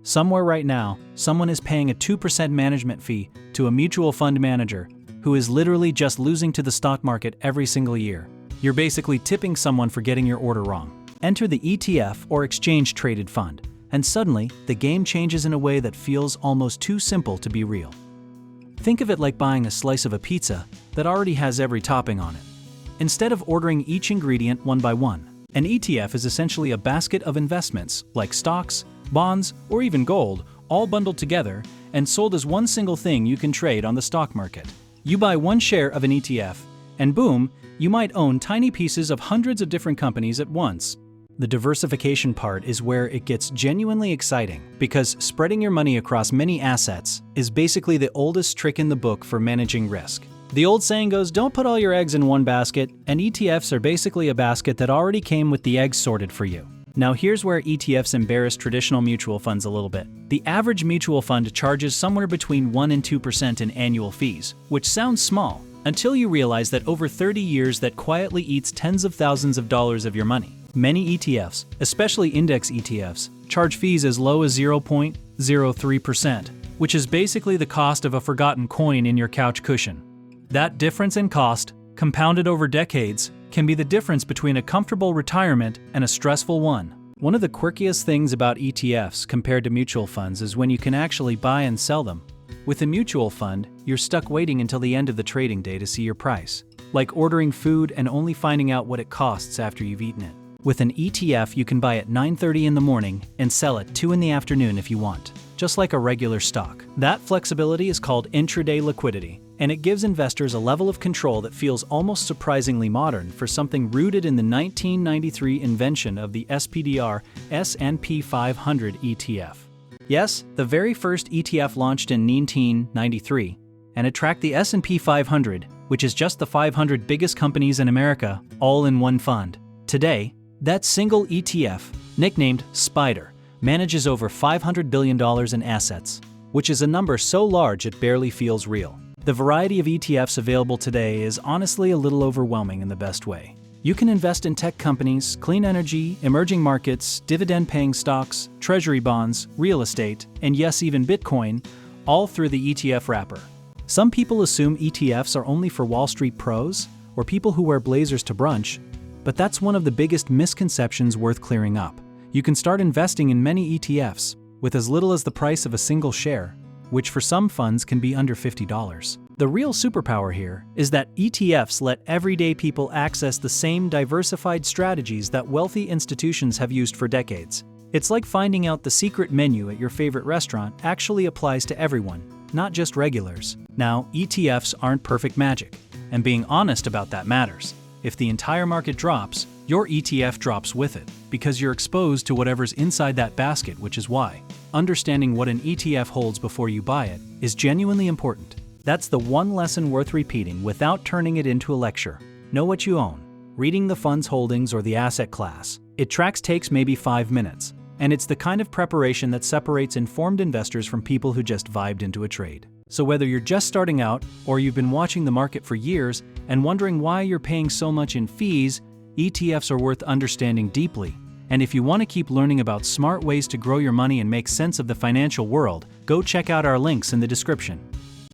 Somewhere right now, someone is paying a 2% management fee to a mutual fund manager who is literally just losing to the stock market every single year. You're basically tipping someone for getting your order wrong. Enter the ETF or exchange-traded fund, and suddenly, the game changes in a way that feels almost too simple to be real. Think of it like buying a slice of a pizza that already has every topping on it. Instead of ordering each ingredient one by one, an ETF is essentially a basket of investments like stocks, bonds, or even gold, all bundled together and sold as one single thing you can trade on the stock market. You buy one share of an ETF, and boom, you might own tiny pieces of hundreds of different companies at once. The diversification part is where it gets genuinely exciting, because spreading your money across many assets is basically the oldest trick in the book for managing risk. The old saying goes, don't put all your eggs in one basket, and ETFs are basically a basket that already came with the eggs sorted for you. Now here's where ETFs embarrass traditional mutual funds a little bit. The average mutual fund charges somewhere between 1% and 2% in annual fees, which sounds small, until you realize that over 30 years that quietly eats tens of thousands of dollars of your money. Many ETFs, especially index ETFs, charge fees as low as 0.03%, which is basically the cost of a forgotten coin in your couch cushion. That difference in cost, compounded over decades, can be the difference between a comfortable retirement and a stressful one. One of the quirkiest things about ETFs compared to mutual funds is when you can actually buy and sell them. With a mutual fund, you're stuck waiting until the end of the trading day to see your price, like ordering food and only finding out what it costs after you've eaten it. With an ETF, you can buy at 9:30 in the morning and sell at 2 in the afternoon if you want, just like a regular stock. That flexibility is called intraday liquidity, and it gives investors a level of control that feels almost surprisingly modern for something rooted in the 1993 invention of the SPDR S&P 500 ETF. Yes, the very first ETF launched in 1993, and it tracked the S&P 500, which is just the 500 biggest companies in America, all in one fund. Today, that single ETF, nicknamed SPDR, manages over $500 billion in assets, which is a number so large it barely feels real. The variety of ETFs available today is honestly a little overwhelming in the best way. You can invest in tech companies, clean energy, emerging markets, dividend-paying stocks, treasury bonds, real estate, and yes, even Bitcoin, all through the ETF wrapper. Some people assume ETFs are only for Wall Street pros or people who wear blazers to brunch, but that's one of the biggest misconceptions worth clearing up. You can start investing in many ETFs with as little as the price of a single share, which for some funds can be under $50. The real superpower here is that ETFs let everyday people access the same diversified strategies that wealthy institutions have used for decades. It's like finding out the secret menu at your favorite restaurant actually applies to everyone, not just regulars. Now, ETFs aren't perfect magic, and being honest about that matters. If the entire market drops, your ETF drops with it, because you're exposed to whatever's inside that basket, which is why understanding what an ETF holds before you buy it is genuinely important. That's the one lesson worth repeating without turning it into a lecture. Know what you own. Reading the fund's holdings or the asset class. It takes maybe 5 minutes, and it's the kind of preparation that separates informed investors from people who just vibed into a trade. So whether you're just starting out or you've been watching the market for years and wondering why you're paying so much in fees, ETFs are worth understanding deeply. And if you want to keep learning about smart ways to grow your money and make sense of the financial world, go check out our links in the description.